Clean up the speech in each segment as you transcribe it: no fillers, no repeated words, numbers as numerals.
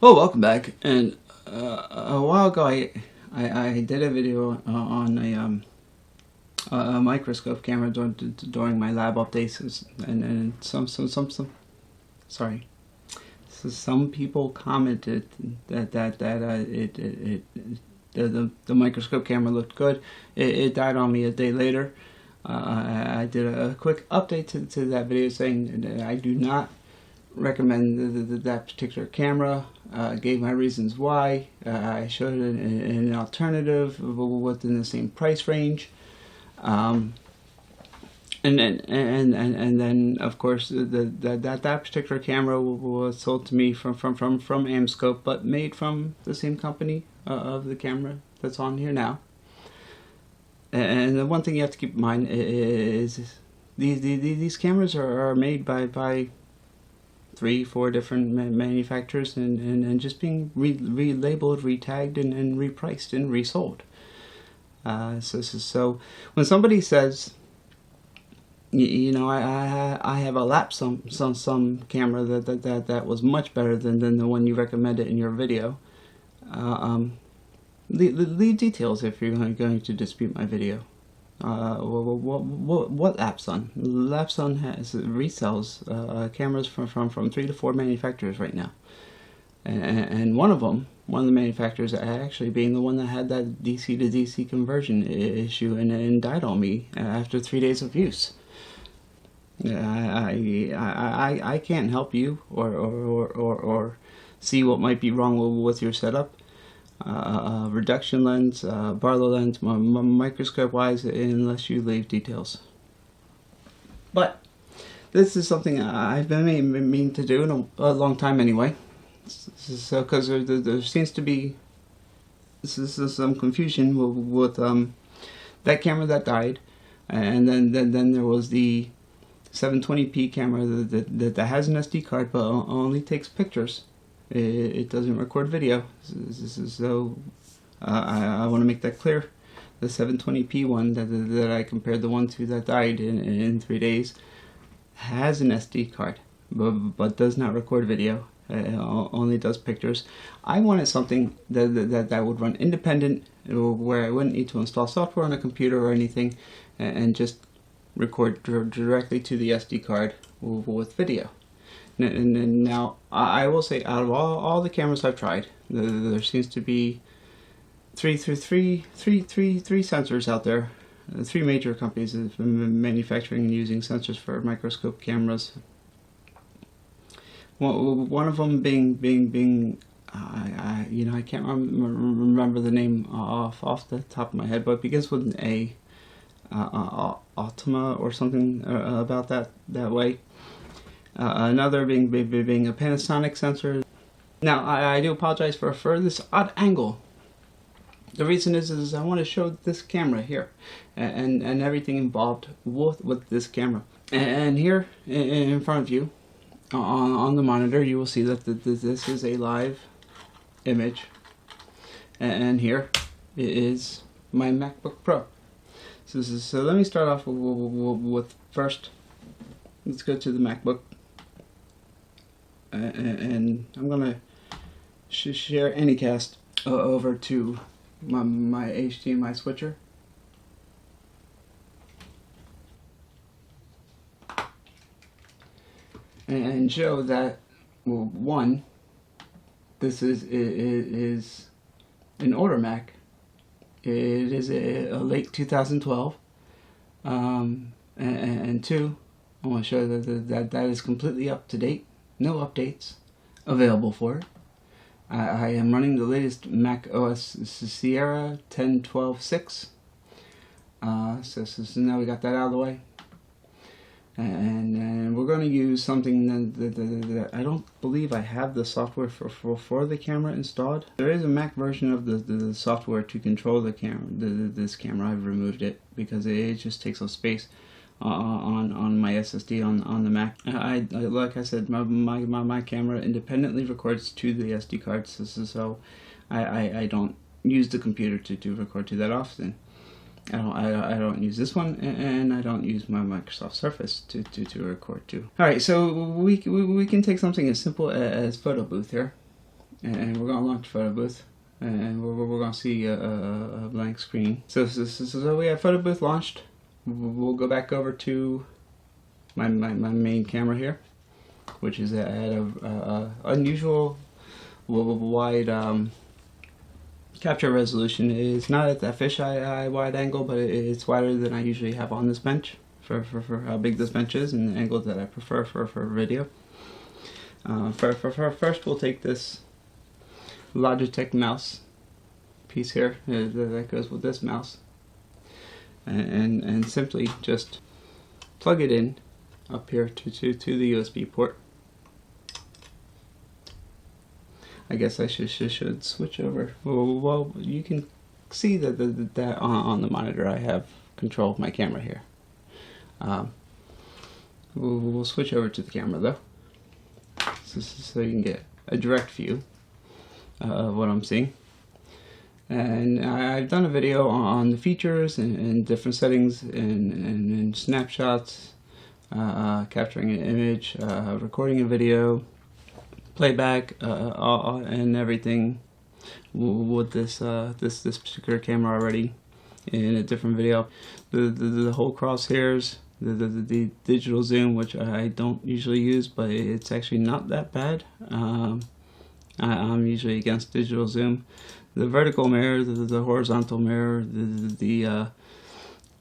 Oh, welcome back. And a while ago, I did a video on a microscope camera during my lab updates, and some people commented that the microscope camera looked good. It died on me a day later. I did a quick update to that video saying that I do not recommend that particular camera. Gave my reasons why. I showed an alternative within the same price range, and then of course that particular camera was sold to me from Amscope, but made from the same company of the camera that's on here now. And the one thing you have to keep in mind is these cameras are made by 3-4 different manufacturers and just being relabeled, retagged, and repriced and resold. So when somebody says, you know, I have a lap some camera that was much better than the one you recommended in your video, leave details if you're going to dispute my video. What Lapson? Lapson resells cameras from 3 to 4 manufacturers right now, and one of the manufacturers actually being the one that had that DC to DC conversion issue and died on me after 3 days of use. I can't help you or see what might be wrong with your setup. Reduction lens, Barlow lens, microscope wise, unless you leave details. But this is something I've been meaning to do in a long time anyway. So because there seems to be some confusion with that camera that died, and then there was the 720p camera that has an SD card but only takes pictures. It doesn't record video, so I want to make that clear. The 720p one that I compared the one to that died in 3 days has an SD card, but does not record video. It only does pictures. I wanted something that would run independent, where I wouldn't need to install software on a computer or anything, and just record directly to the SD card with video. And now I will say, out of all the cameras I've tried, there seems to be three sensors out there. 3 major companies have been manufacturing and using sensors for microscope cameras. One of them being you know, I can't remember the name off the top of my head, but it begins with an A, Ultima or something about that way. Another being a Panasonic sensor. Now I do apologize for this odd angle. The reason is I want to show this camera here and everything involved with this camera. And here in front of you on the monitor, you will see that this is a live image, and here is my MacBook Pro. So let me start off with first. Let's go to the MacBook. And I'm gonna share Anycast over to my HDMI switcher, and show that, well, one, this is an older Mac. It is a late 2012, and two, I want to show that is completely up to date. No updates available for it. I am running the latest Mac OS Sierra 10.12.6. So now we got that out of the way. And we're going to use something that I don't believe I have the software for the camera installed. There is a Mac version of the software to control the camera. This camera, I've removed it because it just takes up space on my SSD on the Mac. Like I said, my camera independently records to the SD cards, so I don't use the computer to record to that often. I don't use this one, and I don't use my Microsoft Surface to record to. All right, so we can take something as simple as Photo Booth here, and we're gonna launch Photo Booth, and we're gonna see a blank screen. So we have Photo Booth launched. We'll go back over to my main camera here, which is at a unusual wide capture resolution. It's not at that fisheye wide angle, but it's wider than I usually have on this bench for how big this bench is and the angle that I prefer for video. First we'll take this Logitech mouse piece here that goes with this mouse, and simply just plug it in up here to the USB port. I guess I should switch over. Well, you can see that on the monitor I have control of my camera here. We'll switch over to the camera though, so you can get a direct view of what I'm seeing. And I've done a video on the features and different settings and snapshots, capturing an image, recording a video, playback, and everything with this particular camera already in a different video. The whole crosshairs, the digital zoom, which I don't usually use, but it's actually not that bad. I'm usually against digital zoom. The vertical mirror, the horizontal mirror, the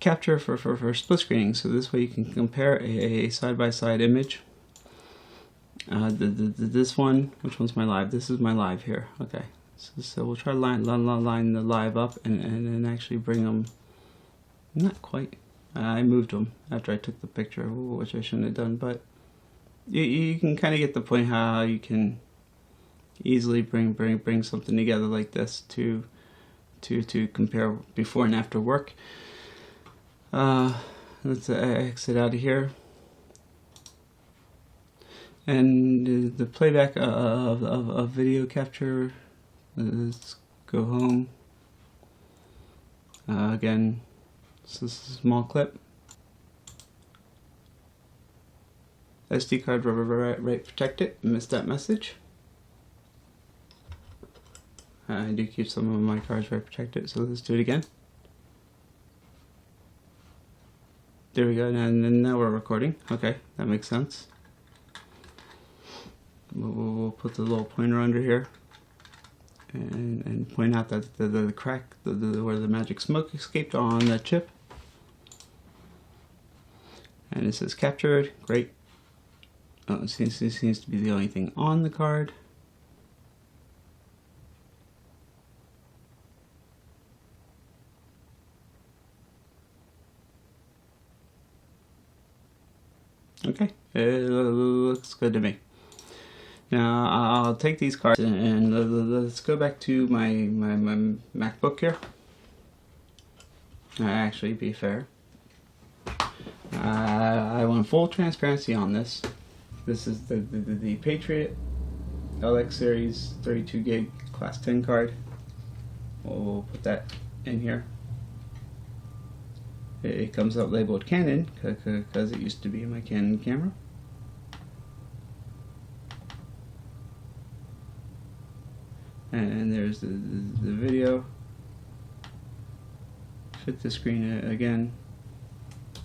capture for split screening, so this way you can compare a side-by-side image. This one, which one's my live? This is my live here. Okay, so we'll try to line the live up and actually bring them. Not quite. I moved them after I took the picture, which I shouldn't have done, but you can kind of get the point how you can easily bring something together like this to compare before and after work. Let's exit out of here. And the playback of video capture, let's go home. Again, this is a small clip. SD card right protected, missed that message. I do keep some of my cards right protected, so let's do it again. There we go, and now we're recording. Okay, that makes sense. We'll put the little pointer under here and point out that the crack, where the magic smoke escaped on that chip. And it says captured. Great. Oh, it seems to be the only thing on the card. Okay, it looks good to me. Now I'll take these cards and let's go back to my MacBook here. Actually, be fair, I want full transparency on this. This is the Patriot LX Series 32 gig Class 10 card. We'll put that in here. It comes up labeled Canon because it used to be my Canon camera. And there's the video. Fit the screen again.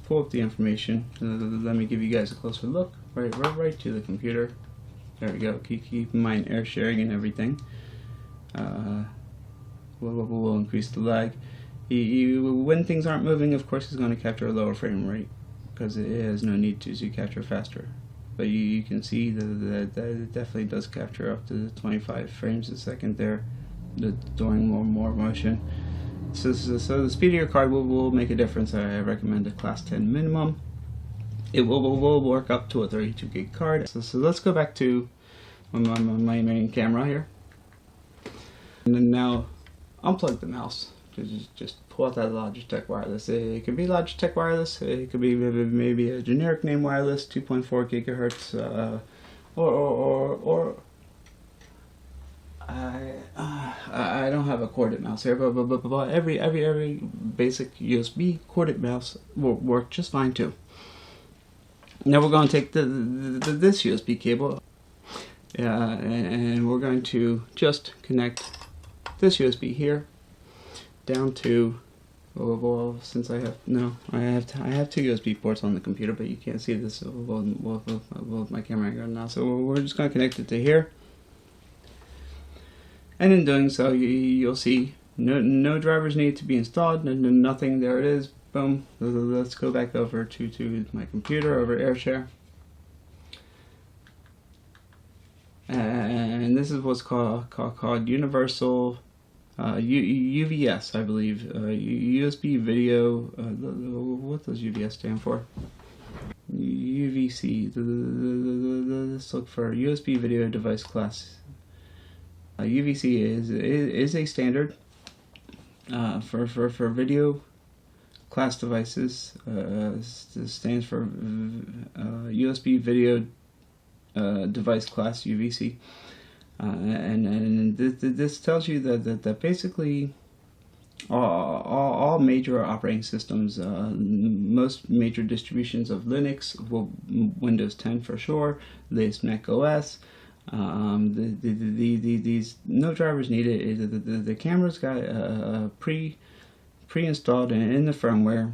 Pull up the information. Let me give you guys a closer look. Right to the computer. There we go. Keep in mind air sharing and everything. We'll increase the lag. When things aren't moving, of course, it's going to capture a lower frame rate because it has no need to capture faster. But you can see that it definitely does capture up to 25 frames a second there, doing more motion. So the speed of your card will make a difference. I recommend a Class 10 minimum. It will work up to a 32 gig card. So let's go back to my main camera here, and then now unplug the mouse. Just pull out that Logitech wireless. It could be Logitech wireless. It could be maybe a generic name wireless, 2.4 gigahertz, or I don't have a corded mouse here, but every basic USB corded mouse will work just fine too. Now we're going to take this USB cable. and we're going to just connect this USB here down to, well, since I have two USB ports on the computer, but you can't see this with my camera angle now, so we're just going to connect it to here. And in doing so, you'll see no drivers need to be installed, nothing. There it is. Boom. Let's go back over to my computer over AirShare. And this is what's called Universal UVS, I believe. USB Video. What does UVS stand for? UVC. Let's look for USB Video Device Class. UVC is a standard for video class devices. Stands for USB Video Device Class, UVC, and this tells you that basically all major operating systems, most major distributions of Linux, Windows 10 for sure, latest Mac OS. These no drivers needed. The camera's got pre-installed in the firmware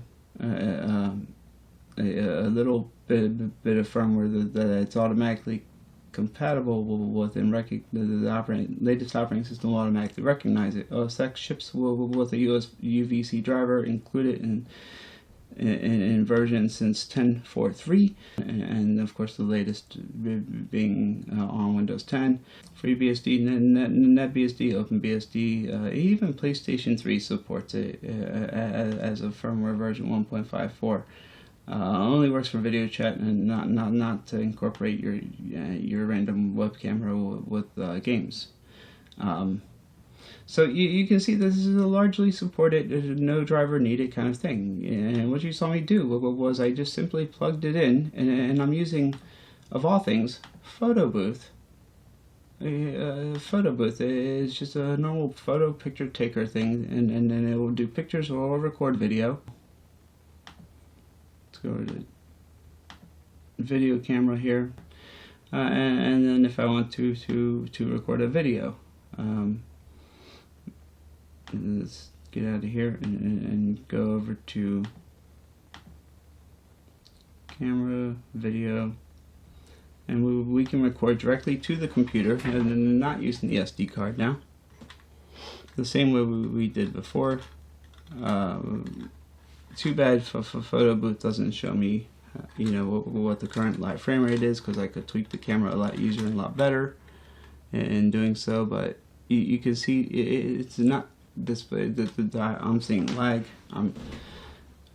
a little bit of firmware that it's automatically compatible with, and the latest operating system will automatically recognize it. OS X ships with a UVC driver included in version since 10.4.3, and of course the latest being on Windows 10. FreeBSD, NetBSD, OpenBSD, even PlayStation 3 supports it as a firmware version 1.54. Only works for video chat and not to incorporate your random web camera with games. So you can see this is a largely supported, no driver needed kind of thing. And what you saw me do was I just simply plugged it in, and I'm using, of all things, Photo Booth. Photo Booth is just a normal photo picture taker thing, and then it will do pictures or record video. Let's go to the video camera here, and then if I want to record a video. Let's get out of here and go over to camera, video, and we can record directly to the computer and not using the SD card now. The same way we did before. Too bad for Photo Booth doesn't show me what the current live frame rate is, because I could tweak the camera a lot easier and a lot better in doing so, but you can see it's not display. I'm seeing lag. I'm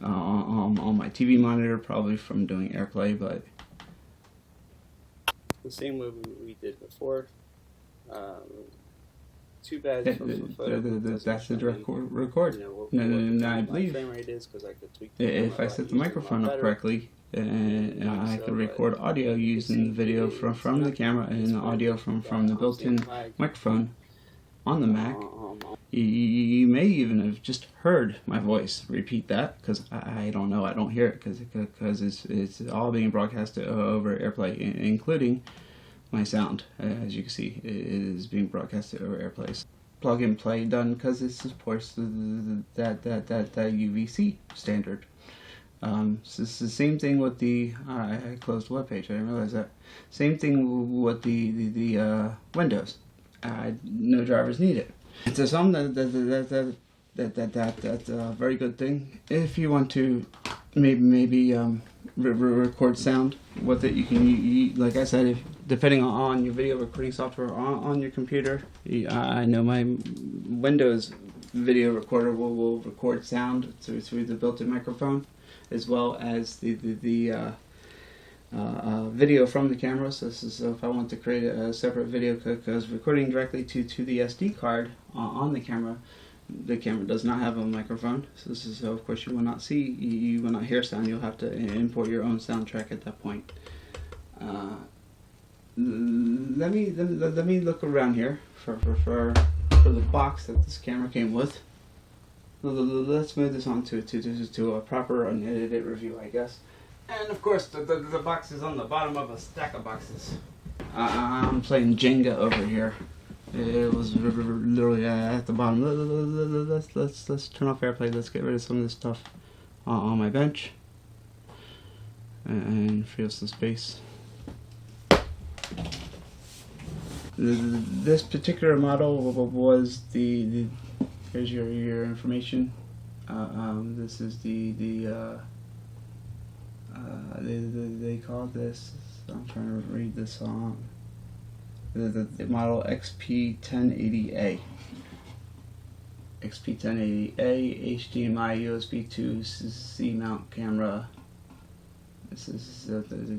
on my TV monitor, probably from doing AirPlay, but the same way we did before. Too bad. That's the direct record. No, I believe if I set the microphone up correctly, and I could record audio using the video from the camera and the audio from the built-in microphone on the Mac. You may even have just heard my voice repeat that, because I don't know, I don't hear it, because it's all being broadcasted over AirPlay, including my sound. As you can see, it is being broadcasted over AirPlay. Plug and play done, because it supports that UVC standard. So it's the same thing with the I closed the web page. I didn't realize that. Same thing with the Windows. No drivers needed. So that's a very good thing. If you want to maybe record sound with it, you can, like I said, depending on your video recording software on your computer. I know my Windows video recorder will record sound through the built-in microphone, as well as the video from the camera. So if I want to create a separate video, because recording directly to the SD card on the camera does not have a microphone. So of course you will not see, you will not hear sound. You'll have to import your own soundtrack at that point. Let me look around here for the box that this camera came with. Let's move this on to a proper unedited review, I guess. And of course, the box is on the bottom of a stack of boxes. I'm playing Jenga over here. It was literally at the bottom. Let's turn off AirPlay. Let's get rid of some of this stuff on my bench and free up some space. This particular model was here's your information. This is they call this, I'm trying to read this on the model XP1080A. XP1080A, HDMI, USB 2, C mount camera. This is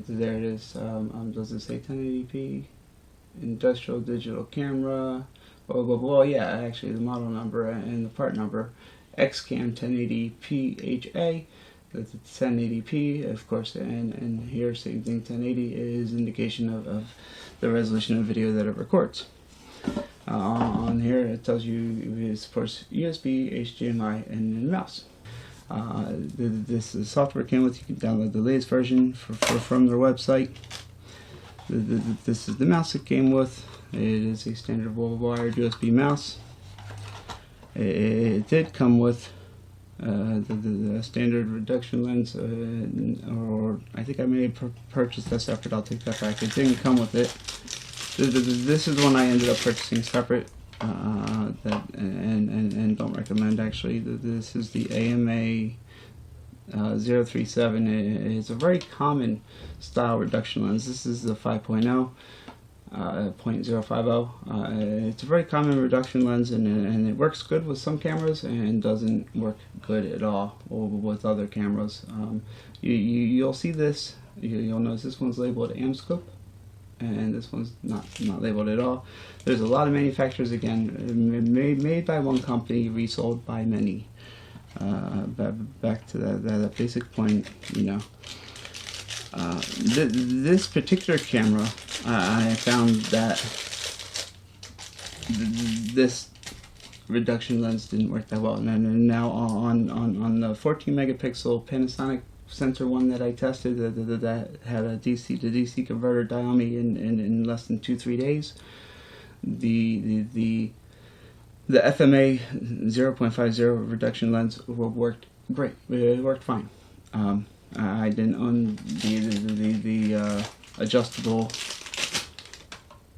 there it is. Does it say 1080p? Industrial digital camera. Well, yeah, actually the model number and the part number. XCAM 1080p That's 1080p, of course, and here same thing. 1080 is indication of the resolution of video that it records. On here it tells you it supports USB, HDMI, and mouse. This software came with. You can download the latest version from their website. This is the mouse it came with. It is a standard wired USB mouse. It did come with the standard reduction lens, or I think I may have purchased that separate. I'll take that back. It didn't come with it. This is the one I ended up purchasing separate, and don't recommend actually. This is the AMA 037. It's a very common style reduction lens. This is the 5.0. 0.050. It's a very common reduction lens, and it works good with some cameras and doesn't work good at all with other cameras. You'll see this. You'll notice this one's labeled Amscope, and this one's not labeled at all. There's a lot of manufacturers, again, made by one company, resold by many. Back to that basic point, you know. This particular camera, I found that this reduction lens didn't work that well, and now on the 14 megapixel Panasonic sensor one that I tested, that had a DC to DC converter dial me in less than 2-3 days. The FMA 0.50 reduction lens worked great. It worked fine. I didn't own the adjustable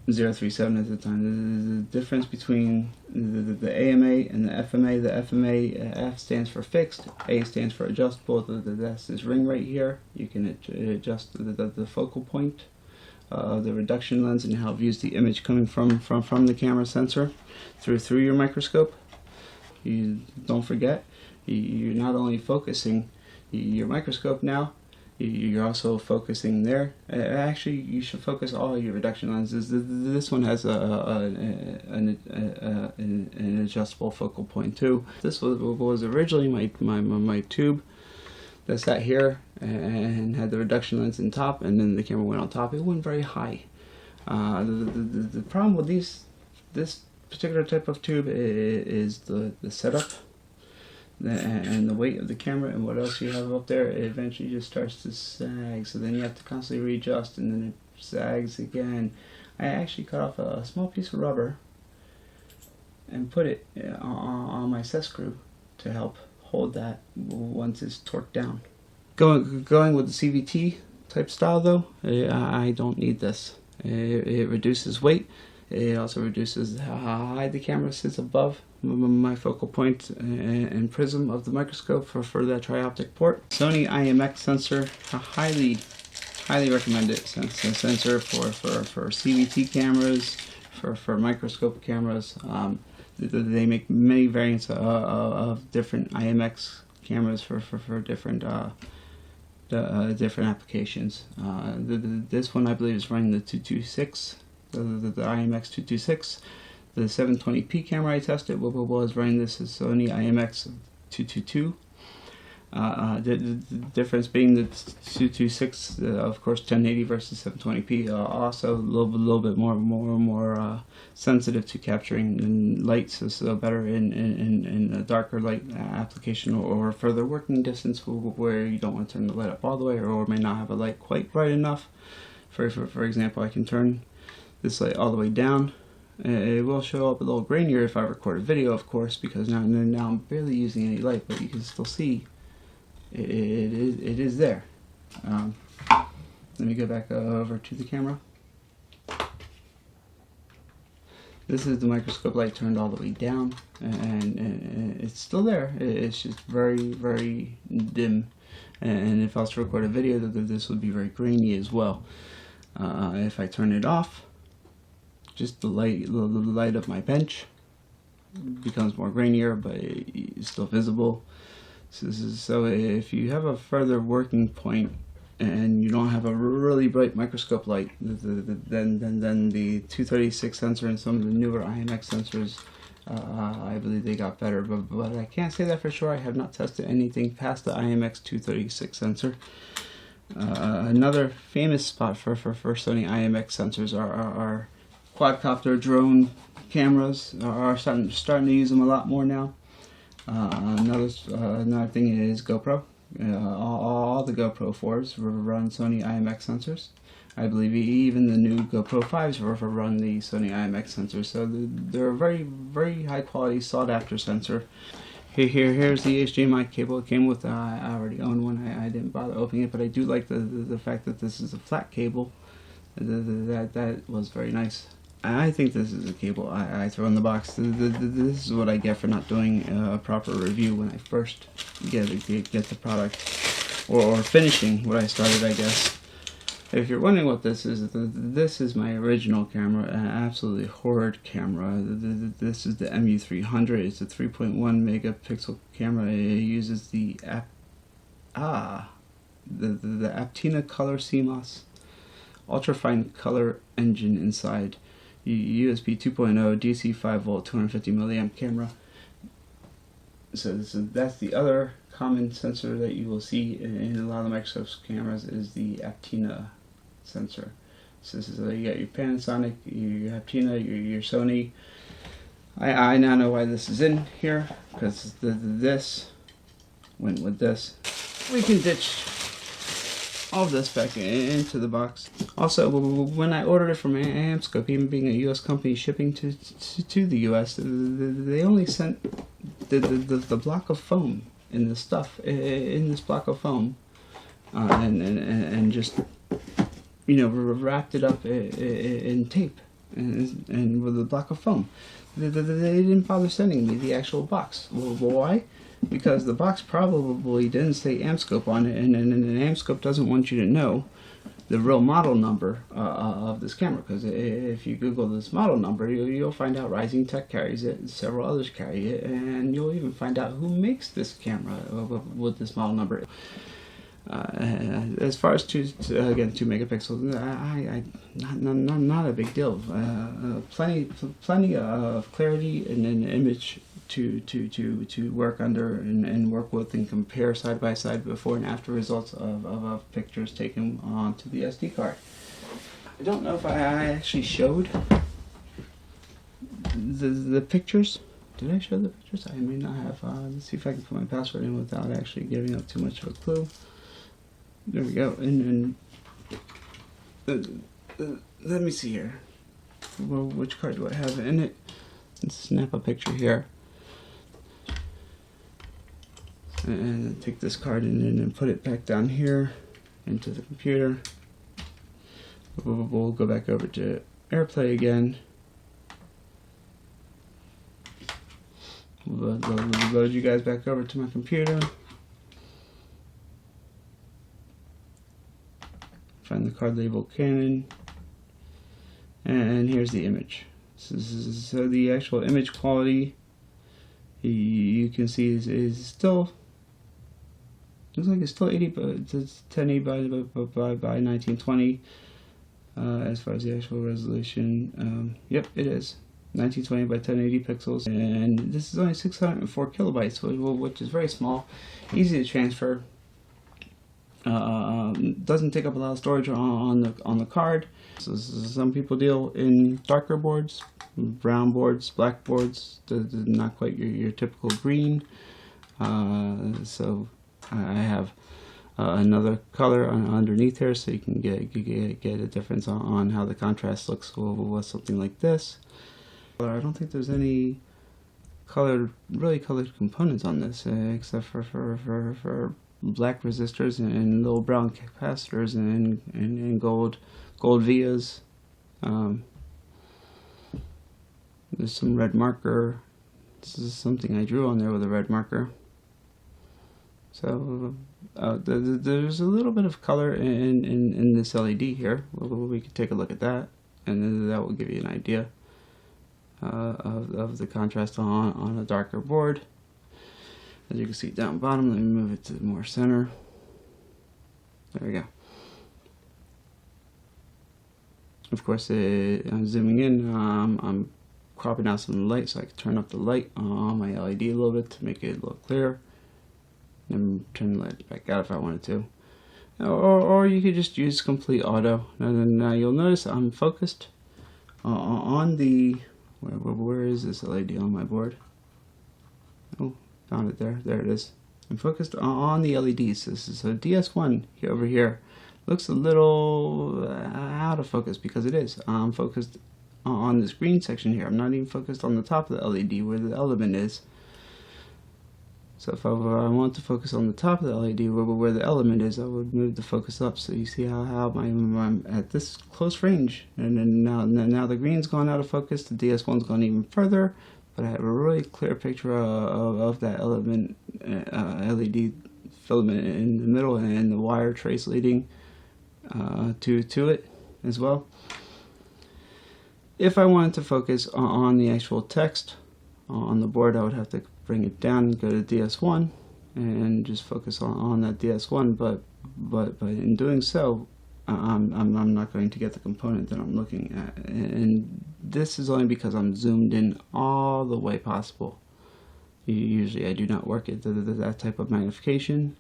037 at the time. The difference between the AMA and the FMA, F stands for fixed, A stands for adjustable. That's this ring right here. You can adjust the focal point of the reduction lens and how it views the image coming from the camera sensor through your microscope. You don't forget, you're not only focusing your microscope now, you're also focusing there. Actually, you should focus all your reduction lenses. This one has an adjustable focal point too. This was originally my tube that sat here and had the reduction lens in top, and then the camera went on top. It went very high. The problem with this particular type of tube is the setup and the weight of the camera and what else you have up there. It eventually just starts to sag, so then you have to constantly readjust, and then it sags again. I actually cut off a small piece of rubber and put it on my set screw to help hold that once it's torqued down. Going with the CVT type style though, I don't need this. It reduces weight. It also reduces how high the camera sits above my focal point and prism of the microscope for that trioptic port. Sony IMX sensor, I highly recommend it. Sensor for CVT cameras, for microscope cameras. They make many variants of different IMX cameras for different different applications. This one I believe is running the 226. The IMX 226. The 720p camera I tested was running this is Sony IMX 222. The difference being the 226, of course, 1080 versus 720p. Also a little bit more sensitive to capturing light, so better in a darker light application or further working distance where you don't want to turn the light up all the way or may not have a light quite bright enough. For example, I can turn this light all the way down. It will show up a little grainier if I record a video, of course, because now I'm barely using any light, but you can still see it is there. Let me go back over to the camera. This is the microscope light turned all the way down, and it's still there. It's just very, very dim. And if I was to record a video, this would be very grainy as well. If I turn it off, just the light of my bench becomes more grainier, but it's still visible. So if you have a further working point and you don't have a really bright microscope light, then the 236 sensor and some of the newer IMX sensors, I believe they got better, but I can't say that for sure. I have not tested anything past the IMX 236 sensor. Another famous spot for Sony IMX sensors are quadcopter drone cameras. Are starting to use them a lot more now. Another thing is GoPro. All the GoPro 4s run Sony IMX sensors. I believe even the new GoPro 5s run the Sony IMX sensors. So they're a very, very high quality, sought after sensor. Here's the HDMI cable it came with. I already own one. I didn't bother opening it, but I do like the fact that this is a flat cable. That was very nice. I think this is a cable I throw in the box. This is what I get for not doing a proper review when I first get the product, or finishing what I started, I guess. If you're wondering what this is my original camera, an absolutely horrid camera. This is the MU300. It's a 3.1 megapixel camera. It uses the Aptina Color CMOS ultrafine color engine inside. USB 2.0 DC 5 volt 250 milliamp camera. So that's the other common sensor that you will see in a lot of the Microscopes cameras, is the Aptina sensor. So you got your Panasonic, your Aptina, your Sony. I now know why this is in here, because this went with this. We can ditch all of this back into the box. Also, when I ordered it from Microscope, even being a U.S. company shipping to the U.S., they only sent the block of foam in the stuff in this block of foam, and just wrapped it up in tape and with a block of foam. They didn't bother sending me the actual box. Well, why? Because the box probably didn't say Microscope on it, and Microscope doesn't want you to know the real model number of this camera, because if you Google this model number, you'll find out Rising Tech carries it, several others carry it, and you'll even find out who makes this camera with this model number. As far as 2 megapixels, not a big deal. Plenty of clarity in an image to work under and work with and compare side by side before and after results of pictures taken onto the SD card. I don't know if I actually showed the pictures. Did I show the pictures? I may not have. Let's see if I can put my password in without actually giving up too much of a clue. There we go. And let me see here. Well, which card do I have in it? Let's snap a picture here. And take this card and put it back down here into the computer. We'll go back over to AirPlay again. We'll load you guys back over to my computer. Find the card label Canon. And here's the image. So the actual image quality, you can see is still, looks like it's still 1080 by 1920 as far as the actual resolution. Yep, it is 1920 by 1080 pixels, and this is only 604 kilobytes, which is very small, easy to transfer. Doesn't take up a lot of storage on the card. So some people deal in darker boards, brown boards, black boards, not quite your typical green. So I have another color underneath here, so you can get a difference on how the contrast looks with something like this. I don't think there's any really colored components on this, except for black resistors and little brown capacitors and gold vias. There's some red marker. This is something I drew on there with a red marker. So there's a little bit of color in this LED here. We could take a look at that, and that will give you an idea of the contrast on a darker board. As you can see down bottom, let me move it to more center. There we go. Of course, I'm zooming in. I'm cropping out some light, so I can turn up the light on my LED a little bit to make it a little clearer. And turn the light back out if I wanted to. Or you could just use complete auto. Now you'll notice I'm focused on the... Where is this LED on my board? Oh, found it there. There it is. I'm focused on the LEDs. This is a DS1 here over here. Looks a little out of focus because it is. I'm focused on this green section here. I'm not even focused on the top of the LED where the element is. So if I want to focus on the top of the LED where the element is, I would move the focus up. So you see how I'm at this close range, and then now the green's gone out of focus. The DS1's gone even further, but I have a really clear picture of that element, LED filament in the middle, and the wire trace leading to it as well. If I wanted to focus on the actual text on the board, I would have to bring it down and go to DS1 and just focus on that DS1, but in doing so, I'm not going to get the component that I'm looking at, and this is only because I'm zoomed in all the way possible. Usually I do not work at that type of magnification.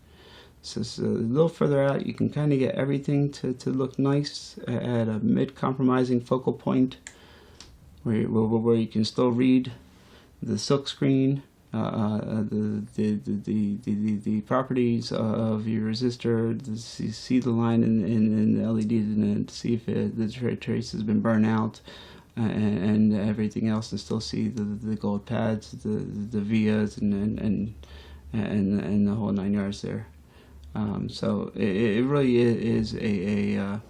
So it's a little further out. You can kind of get everything to look nice at a mid-compromising focal point where you can still read the silk screen, the properties of your resistor, to see the line in the LED, and to see if the trace has been burned out, and everything else, and still see the gold pads, the vias, and the whole 9 yards there. So it really is a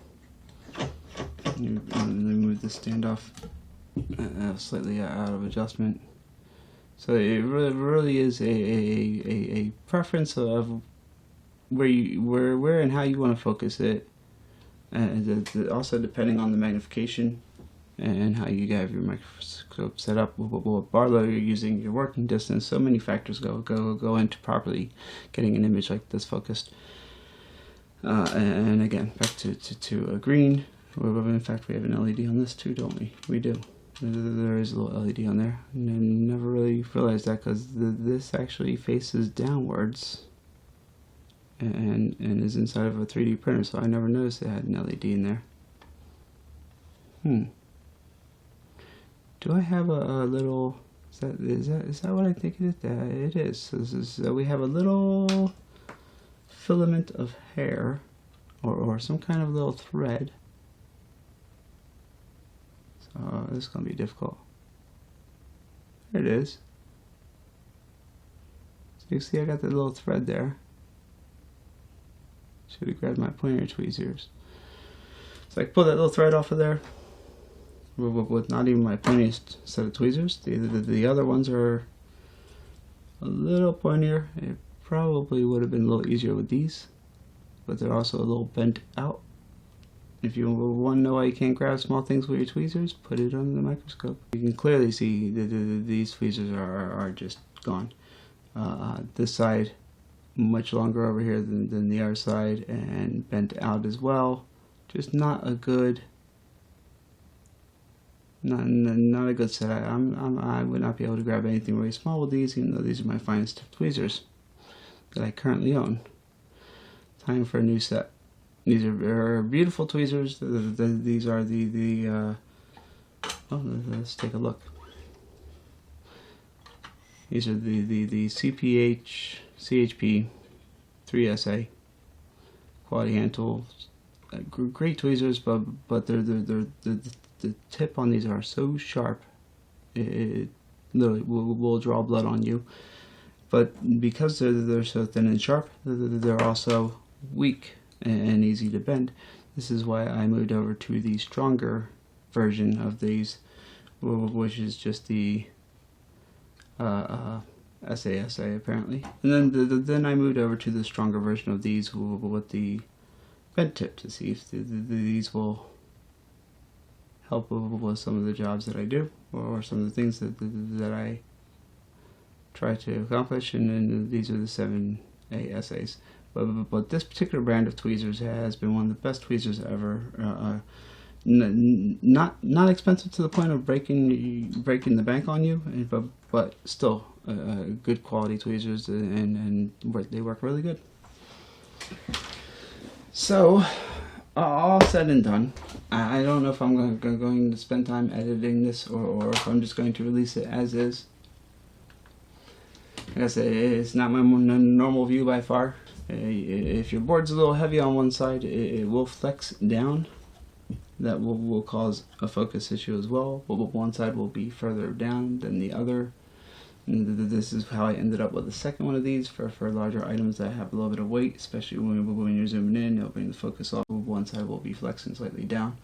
let me move the standoff slightly out of adjustment. So it really is a preference of where and how you want to focus it, and also depending on the magnification and how you have your microscope set up. With Barlow, you're using your working distance. So many factors go into properly getting an image like this focused. And again, back to a green. In fact, we have an LED on this too, don't we? We do. There is a little LED on there. And I never really realized that because this actually faces downwards and is inside of a 3D printer, so I never noticed it had an LED in there. Do I have a little... Is that what I think it is? It is. So we have a little filament of hair or some kind of little thread. So this is going to be difficult. There it is. So you see I got the little thread there. Should have grabbed my pointer tweezers. So I can pull that little thread off of there with not even my pointiest set of tweezers. The other ones are a little pointier. It probably would have been a little easier with these, but they're also a little bent out. If you want to know why you can't grab small things with your tweezers, put it under the microscope. You can clearly see these tweezers are just gone. This side much longer over here than the other side, and bent out as well. Just not a good, not a good set. I would not be able to grab anything really small with these, even though these are my finest tweezers that I currently own. Time for a new set. These are beautiful tweezers. These are let's take a look. These are the CHP 3SA. quality hand tools, great tweezers, but the tip on these are so sharp, it literally will draw blood on you. But because they're so thin and sharp, they're also weak and easy to bend. This is why I moved over to the stronger version of these, which is just the SASA apparently. And then I moved over to the stronger version of these with the bent tip to see if these will help with some of the jobs that I do, or some of the things that I try to accomplish. And then these are the 7A essays. But this particular brand of tweezers has been one of the best tweezers ever. Not expensive to the point of breaking the bank on you, but still good quality tweezers, and they work really good. So all said and done, I don't know if I'm going to spend time editing this, or if I'm just going to release it as is. Like I said, it's not my normal view by far. If your board's a little heavy on one side, it will flex down. That will cause a focus issue as well. But one side will be further down than the other. And this is how I ended up with the second one of these for larger items that have a little bit of weight, especially when you're zooming in. It'll bring the focus off. One side will be flexing slightly down.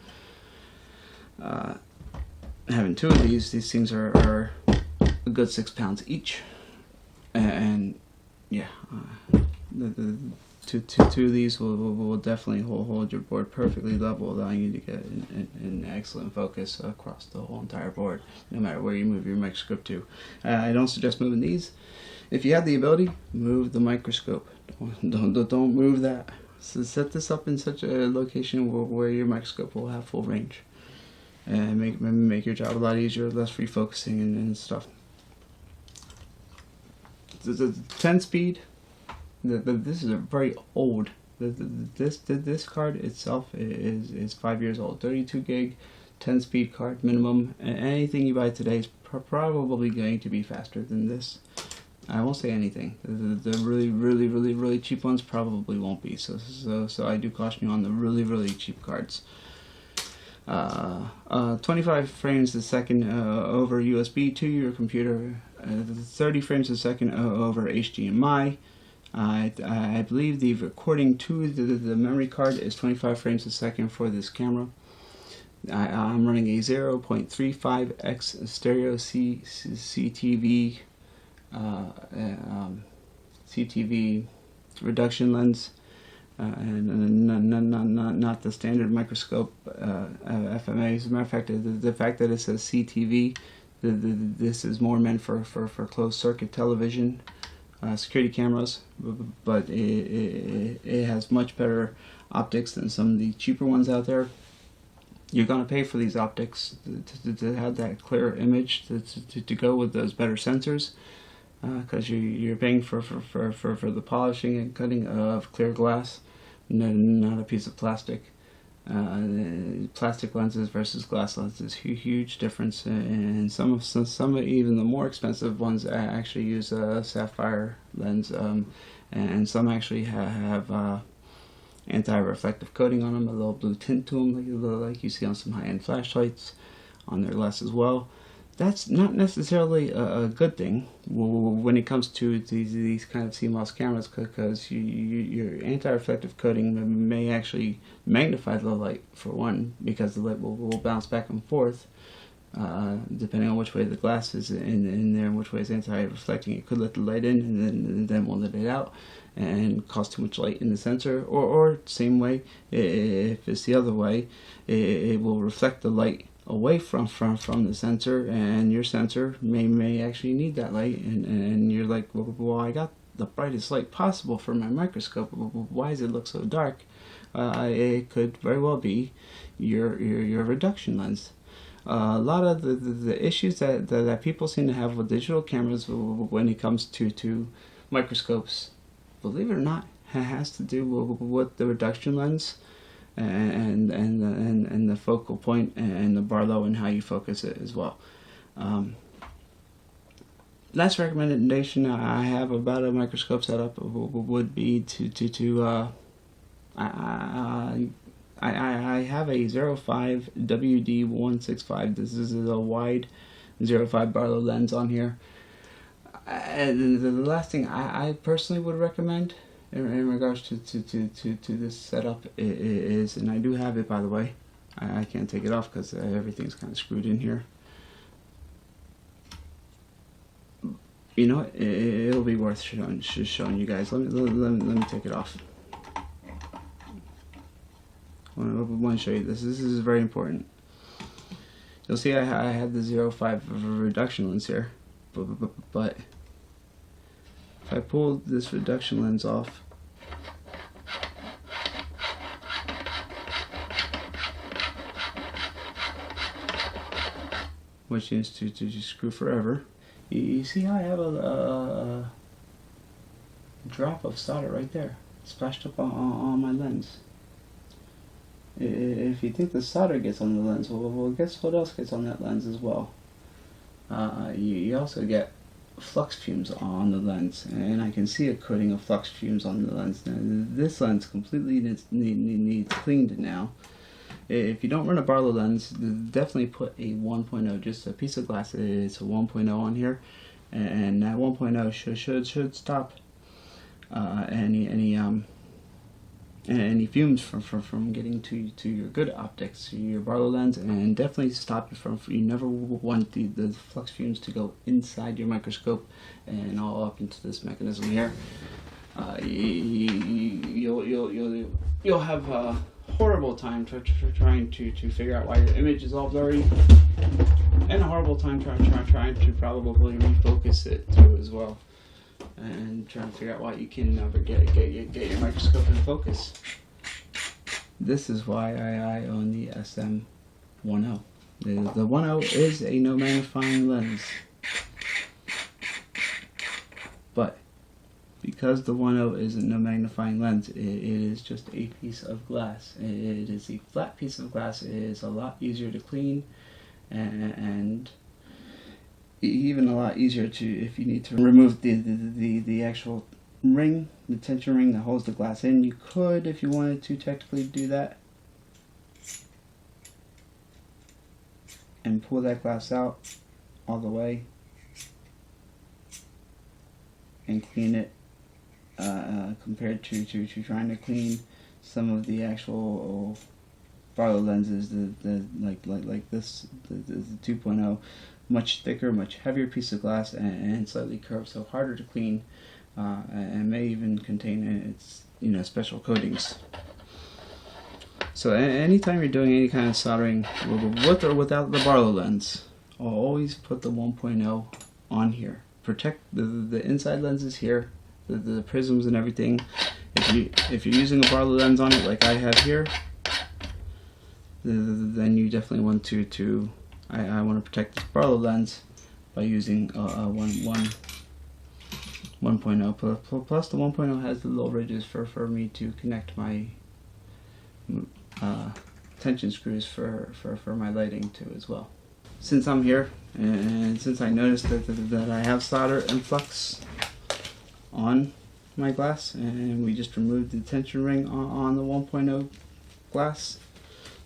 Having two of these things are a good 6 pounds each, and yeah. The two of these will definitely hold your board perfectly level, allowing you to get an excellent focus across the whole entire board, no matter where you move your microscope to. I don't suggest moving these. If you have the ability, move the microscope. Don't move that. So set this up in such a location where your microscope will have full range, and make your job a lot easier, less refocusing and stuff. The 10 speed. This is a very old. This card itself is 5 years old. 32 gig, 10 speed card minimum. And anything you buy today is probably going to be faster than this. I won't say anything. The really cheap ones probably won't be. So I do caution you on the really cheap cards. 25 frames a second over USB to your computer. 30 frames a second over HDMI. I believe the recording to the memory card is 25 frames a second for this camera. I'm running a 0.35x stereo CTV CTV reduction lens, and not the standard microscope FMA. As a matter of fact, the fact that it says CTV, this is more meant for closed circuit television. Security cameras, but it has much better optics than some of the cheaper ones out there. You're going to pay for these optics to have that clear image to go with those better sensors, because you're paying for the polishing and cutting of clear glass, not a piece of plastic. Plastic lenses versus glass lenses, huge difference, and some of even the more expensive ones actually use a sapphire lens, and some actually have anti-reflective coating on them, a little blue tint to them, like you see on some high-end flashlights on their glass as well. That's not necessarily a good thing when it comes to these kind of CMOS cameras, because your anti-reflective coating may actually magnify the light, for one, because the light will bounce back and forth depending on which way the glass is in there and which way is anti-reflecting. It could let the light in and then won't let it out and cause too much light in the sensor, or same way, if it's the other way, it will reflect the light away from the sensor, and your sensor may actually need that light, and you're like, well, I got the brightest light possible for my microscope, why does it look so dark? It could very well be your reduction lens. A lot of the issues that people seem to have with digital cameras when it comes to microscopes, believe it or not, has to do with the reduction lens and the focal point and the Barlow and how you focus it as well. Last recommendation I have about a microscope setup would be to I have a 05 WD165. This is a wide 05 Barlow lens on here. And the last thing I personally would recommend in regards to this setup is, and I do have it, by the way, I can't take it off because everything's kind of screwed in here. You know what? It'll be worth showing you guys. Let me take it off. I want to show you this. This is very important. You'll see I have the 05 reduction lens here, but if I pull this reduction lens off, which seems to just screw forever, you see how I have a drop of solder right there, splashed up on my lens. If you think the solder gets on the lens, well, guess what else gets on that lens as well? You also get flux fumes on the lens, and I can see a coating of flux fumes on the lens. Now, this lens completely needs cleaned now. If you don't run a Barlow lens, definitely put a 1.0, just a piece of glass. It's a 1.0 on here, and that 1.0 should stop any fumes from getting to your good optics, your Barlow lens, and definitely stop it from. You never want the flux fumes to go inside your microscope and all up into this mechanism here. You'll have a horrible time trying to figure out why your image is all blurry, and a horrible time trying to probably refocus it too as well, and trying to figure out why you can never get your microscope in focus. This is why I own the SM10. The 10 is a no magnifying lens, but because the 10 isn't no magnifying lens, it is just a piece of glass. It is a flat piece of glass. It is a lot easier to clean, and even a lot easier to, if you need to remove the actual ring, the tension ring that holds the glass in. You could, if you wanted to, technically do that and pull that glass out all the way and clean it, compared to trying to clean some of the actual Barlow lenses, like this, the 2.0, much thicker, much heavier piece of glass, and slightly curved, so harder to clean, and may even contain its special coatings. So anytime you're doing any kind of soldering with or without the Barlow lens, I'll always put the 1.0 on here. Protect the inside lenses here, the prisms and everything. If you're using a Barlow lens on it like I have here, then you definitely want to I want to protect this Barlow lens by using 1.0. Plus the 1.0 has the little ridges for me to connect my tension screws for my lighting too as well. Since I'm here, and since I noticed that I have solder and flux on my glass, and we just removed the tension ring on the 1.0 glass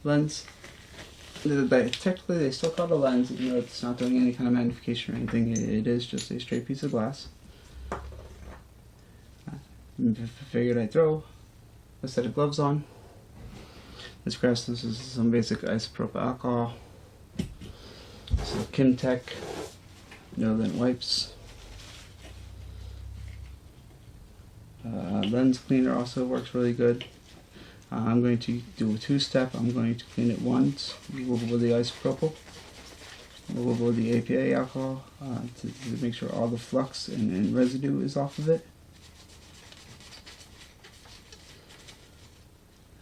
lens, technically they still call it a lens, even though it's not doing any kind of magnification or anything. It is just a straight piece of glass. I figured I'd throw a set of gloves on. This is some basic isopropyl alcohol, some Kimtech no lint wipes. Lens cleaner also works really good. I'm going to do a two-step. I'm going to clean it once with the isopropyl, with the APA alcohol, to make sure all the flux and residue is off of it.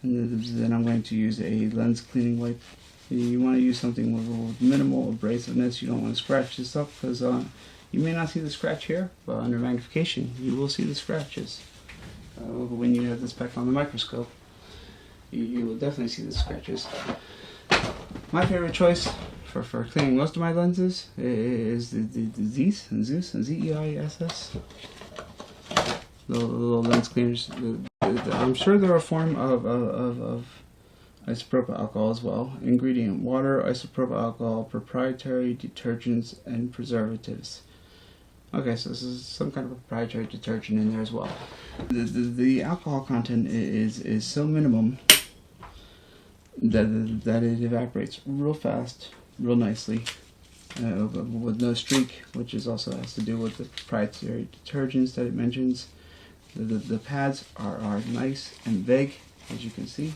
And then I'm going to use a lens cleaning wipe. You want to use something with minimal abrasiveness. You don't want to scratch this up, because you may not see the scratch here, but under magnification you will see the scratches. When you have this back on the microscope, you will definitely see the scratches. My favorite choice for cleaning most of my lenses is the Zeiss and Zeus and ZEISS. The little lens cleaners. I'm sure they're a form of isopropyl alcohol as well. Ingredient: water, isopropyl alcohol, proprietary detergents, and preservatives. Okay, so this is some kind of a proprietary detergent in there as well. The alcohol content is so minimum that it evaporates real fast, real nicely, with no streak, which is also has to do with the proprietary detergents that it mentions. The pads are nice and big, as you can see,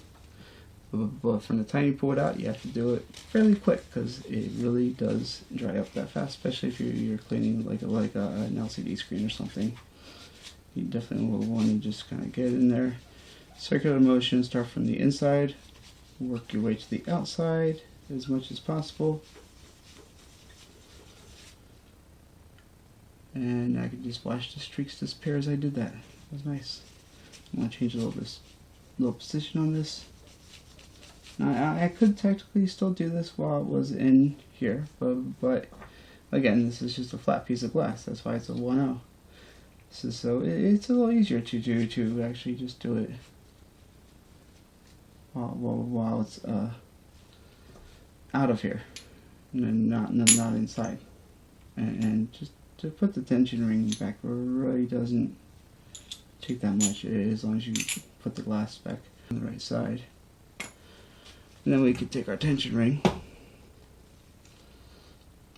but from the time you pull it out, you have to do it fairly quick because it really does dry up that fast, especially if you're cleaning like an LCD screen or something. You definitely will want to just kind of get in there. Circular motion, start from the inside, work your way to the outside as much as possible. And I can just watch the streaks disappear as I did that. That was nice. I'm going to change a little position on this. Now, I could technically still do this while it was in here, but again, this is just a flat piece of glass. That's why it's a 1.0. So it's a little easier to actually just do it while it's out of here, and not inside. And just to put the tension ring back really doesn't take that much, as long as you put the glass back on the right side. And then we can take our tension ring,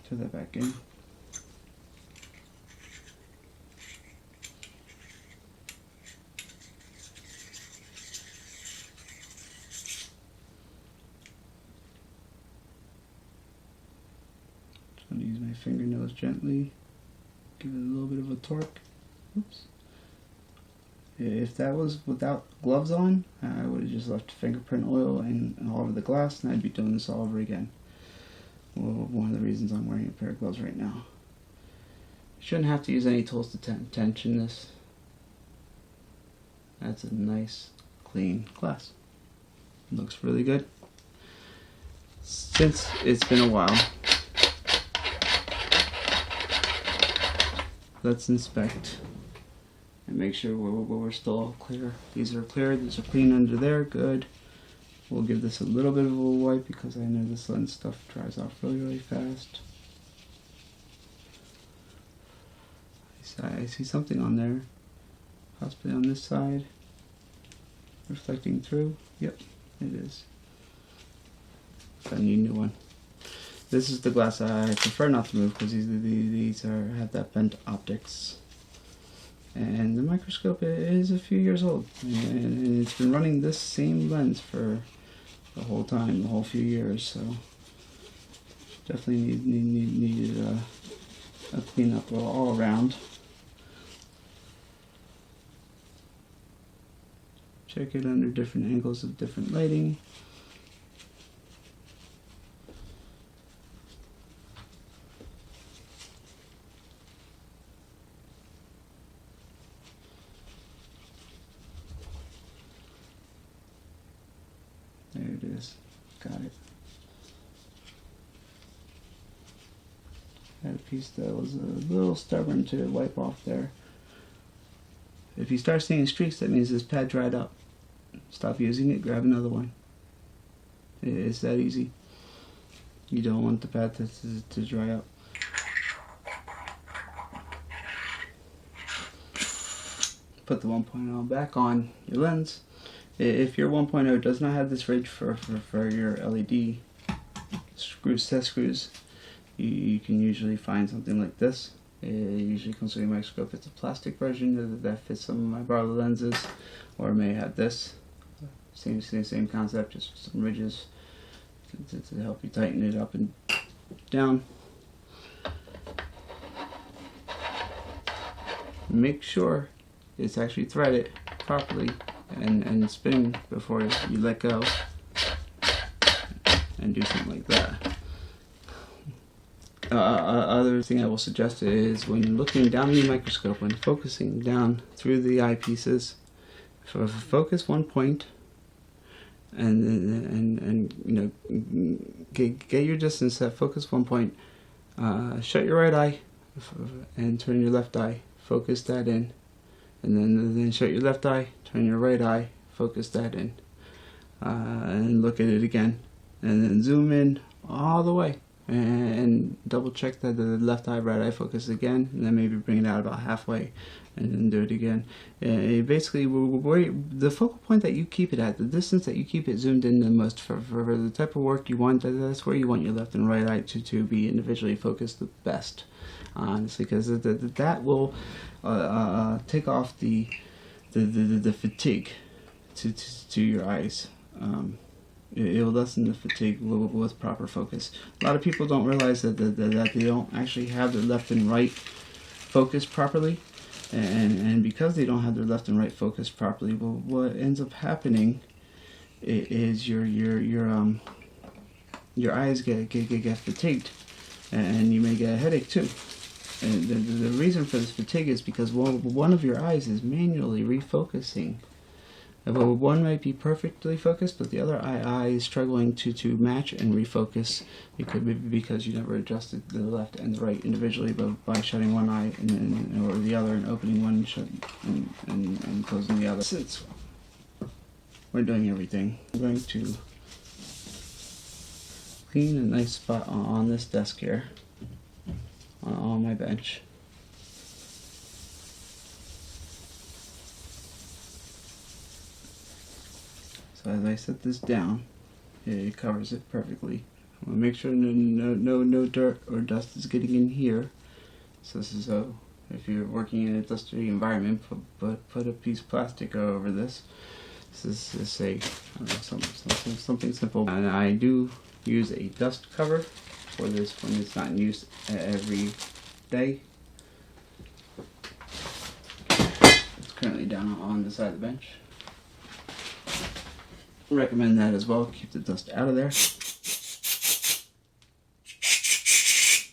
put that back in. I'm going to use my fingernails gently, give it a little bit of a torque. Oops. If that was without gloves on, I would have just left fingerprint oil and all over the glass, and I'd be doing this all over again. Well, one of the reasons I'm wearing a pair of gloves right now. You shouldn't have to use any tools to tension this. That's a nice, clean glass. It looks really good. Since it's been a while, let's inspect and make sure we're still all clear. These are clear, these are clean under there, good. We'll give this a little bit of a wipe because I know this lens stuff dries off really fast. I see something on there, possibly on this side, reflecting through. Yep, it is. I need a new one. This is the glass I prefer not to move because these have that bent optics. And the microscope is a few years old, and it's been running this same lens for the whole time, the whole few years. So definitely needed a cleanup all around. Check it under different angles of different lighting. There it is. Got it. Had a piece that was a little stubborn to wipe off there. If you start seeing streaks, that means this pad dried up. Stop using it, grab another one. It's that easy. You don't want the pad to dry up. Put the 1.0 back on your lens. If your 1.0 does not have this ridge for your LED test screws, you can usually find something like this. It usually comes with a microscope. It's a plastic version that fits some of my Barlow lenses, or it may have this. Same concept, just some ridges to help you tighten it up and down. Make sure it's actually threaded properly and spinning before you let go and do something like that. Other thing I will suggest is when looking down the microscope, when focusing down through the eyepieces, focus one point and you know, get your distance at focus one point. Shut your right eye and turn your left eye. Focus that in and then shut your left eye, turn your right eye, focus that in, and look at it again, and then zoom in all the way, and double check that the left eye, right eye focus again, and then maybe bring it out about halfway, and then do it again. And basically, the focal point that you keep it at, the distance that you keep it zoomed in the most for the type of work you want, that's where you want your left and right eye to be individually focused the best, honestly, because that will take off the fatigue to your eyes. It will lessen the fatigue with proper focus. A lot of people don't realize that they don't actually have their left and right focus properly, and because they don't have their left and right focus properly, well, what ends up happening is your eyes get fatigued, and you may get a headache too. And the reason for this fatigue is because one of your eyes is manually refocusing. One might be perfectly focused, but the other eye is struggling to match and refocus. It could be because you never adjusted the left and the right individually, but by shutting one eye and then or the other, and opening one and closing the other. Since we're doing everything, I'm going to clean a nice spot on this desk here, on my bench. So as I set this down, it covers it perfectly. I want to make sure no dirt or dust is getting in here. So if you're working in a dusty environment, put a piece of plastic over this. This is I don't know, something simple. And I do use a dust cover for this when it's not in use every day. It's currently down on the side of the bench. Recommend that as well. Keep the dust out of there.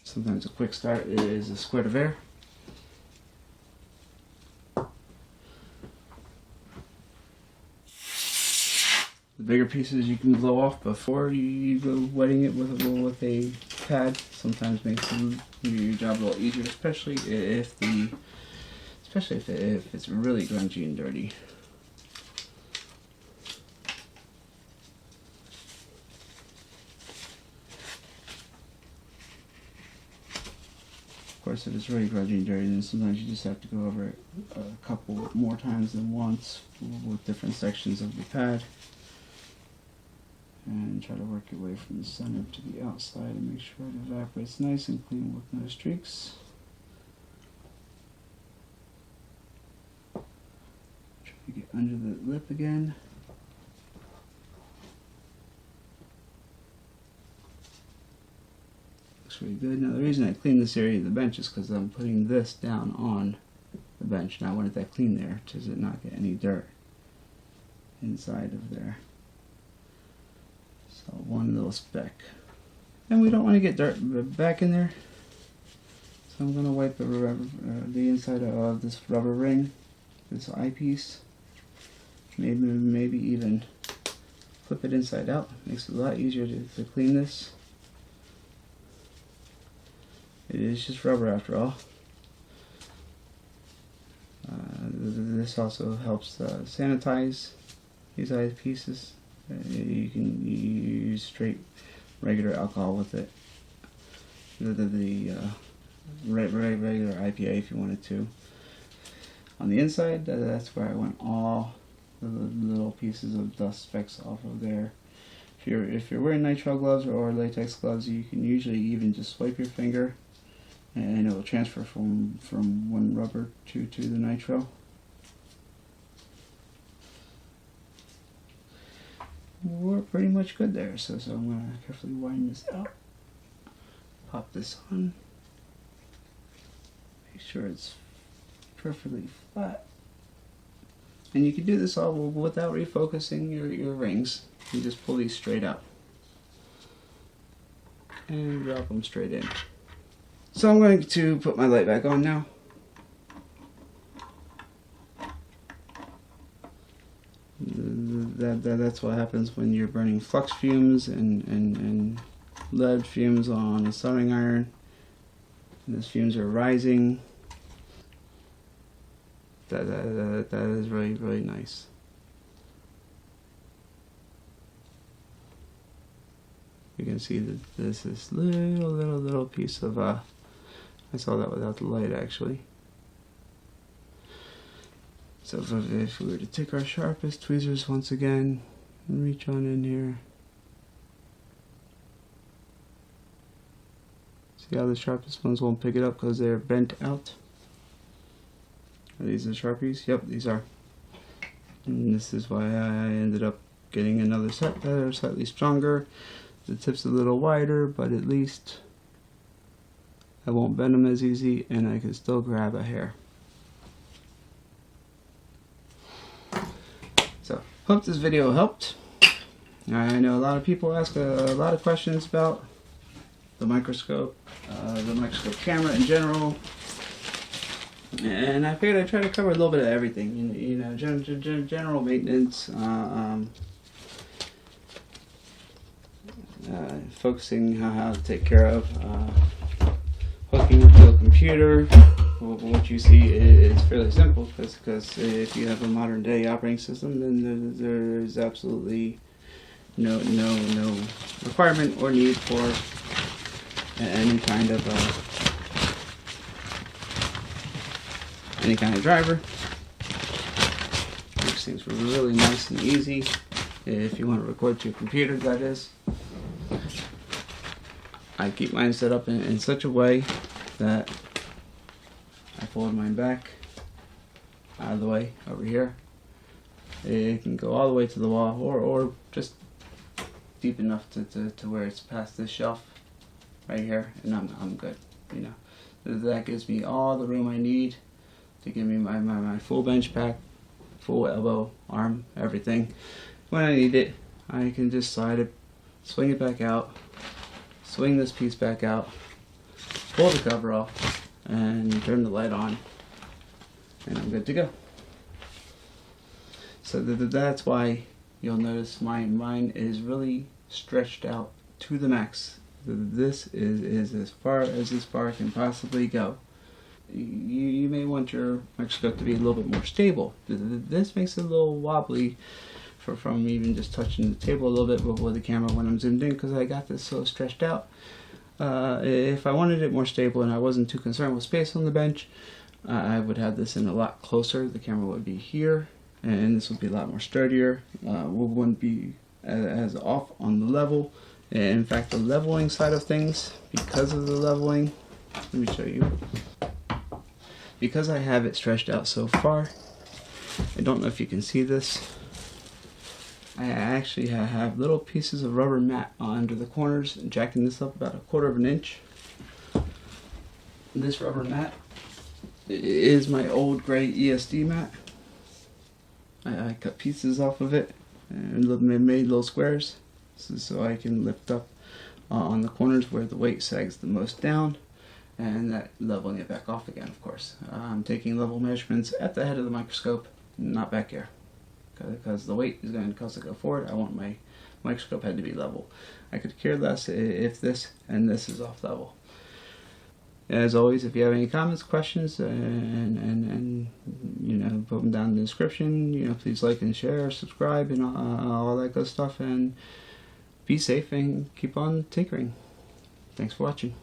Sometimes a quick start is a squirt of air. The bigger pieces you can blow off before you go wetting it with a pad. Sometimes makes your job a little easier, especially if it's really grungy and dirty. Of course, if it's really grungy and dirty, then sometimes you just have to go over it a couple more times than once with different sections of the pad, and try to work your way from the center to the outside and make sure it evaporates nice and clean with no streaks. Try to get under the lip again. Really good. Now the reason I clean this area of the bench is because I'm putting this down on the bench, and I wanted that clean there to not get any dirt inside of there. So one little speck, and we don't want to get dirt back in there, so I'm going to wipe the inside of this rubber ring, this eyepiece, maybe even flip it inside out. Makes it a lot easier to clean this. It is just rubber after all. This also helps sanitize these eyepieces. You can use straight regular alcohol with it. The regular IPA if you wanted to. On the inside, that's where I want all the little pieces of dust specks off of there. If you're wearing nitrile gloves or latex gloves, you can usually even just swipe your finger, and it will transfer from one rubber to the nitrile. We're pretty much good there, so I'm going to carefully widen this out. Pop this on. Make sure it's perfectly flat. And you can do this all without refocusing your rings. You just pull these straight out. And drop them straight in. So I'm going to put my light back on now. That's what happens when you're burning flux fumes and lead fumes on a soldering iron. And those fumes are rising. That is really, really nice. You can see that this is little piece of I saw that without the light actually. So if we were to take our sharpest tweezers once again and reach on in here. See how the sharpest ones won't pick it up because they're bent out? Are these the Sharpies? Yep, these are. And this is why I ended up getting another set that are slightly stronger. The tip's a little wider, but at least I won't bend them as easy and I can still grab a hair. So, hope this video helped. I know a lot of people ask a lot of questions about the microscope camera in general, and I figured I'd try to cover a little bit of everything. You know, general maintenance, focusing how to take care of, hooking up to a computer. What you see is fairly simple because if you have a modern day operating system, then there's absolutely no requirement or need for any kind of driver. Makes things really nice and easy if you want to record to your computer, that is. I keep mine set up in such a way that I fold mine back out of the way over here. It can go all the way to the wall or just deep enough to where it's past this shelf right here, and I'm good. You know, that gives me all the room I need to give me my full bench pack, full elbow, arm, everything. When I need it, I can just slide it, swing it back out, swing this piece back out, pull the cover off, and turn the light on, and I'm good to go. So that's why you'll notice mine is really stretched out to the max. This is as far as this bar can possibly go. You may want your microscope to be a little bit more stable. This makes it a little wobbly from even just touching the table a little bit before the camera when I'm zoomed in, because I got this so stretched out. If I wanted it more stable and I wasn't too concerned with space on the bench, I would have this in a lot closer. The camera would be here, and this would be a lot more sturdier. Wouldn't be as off on the level. In fact, the leveling side of things, because of the leveling, let me show you. Because I have it stretched out so far, I don't know if you can see this, I actually have little pieces of rubber mat under the corners, jacking this up about 1/4 of an inch. This rubber mat is my old gray Esd mat. I cut pieces off of it and made little squares so I can lift up on the corners where the weight sags the most down, and that leveling it back off again, of course. I'm taking level measurements at the head of the microscope, not back here, because the weight is going to cause it to go forward. I want my microscope head to be level. I could care less if this and this is off level. As always, if you have any comments, questions, and you know, put them down in the description. You know, please like and share, subscribe, and all that good stuff. And be safe and keep on tinkering. Thanks for watching.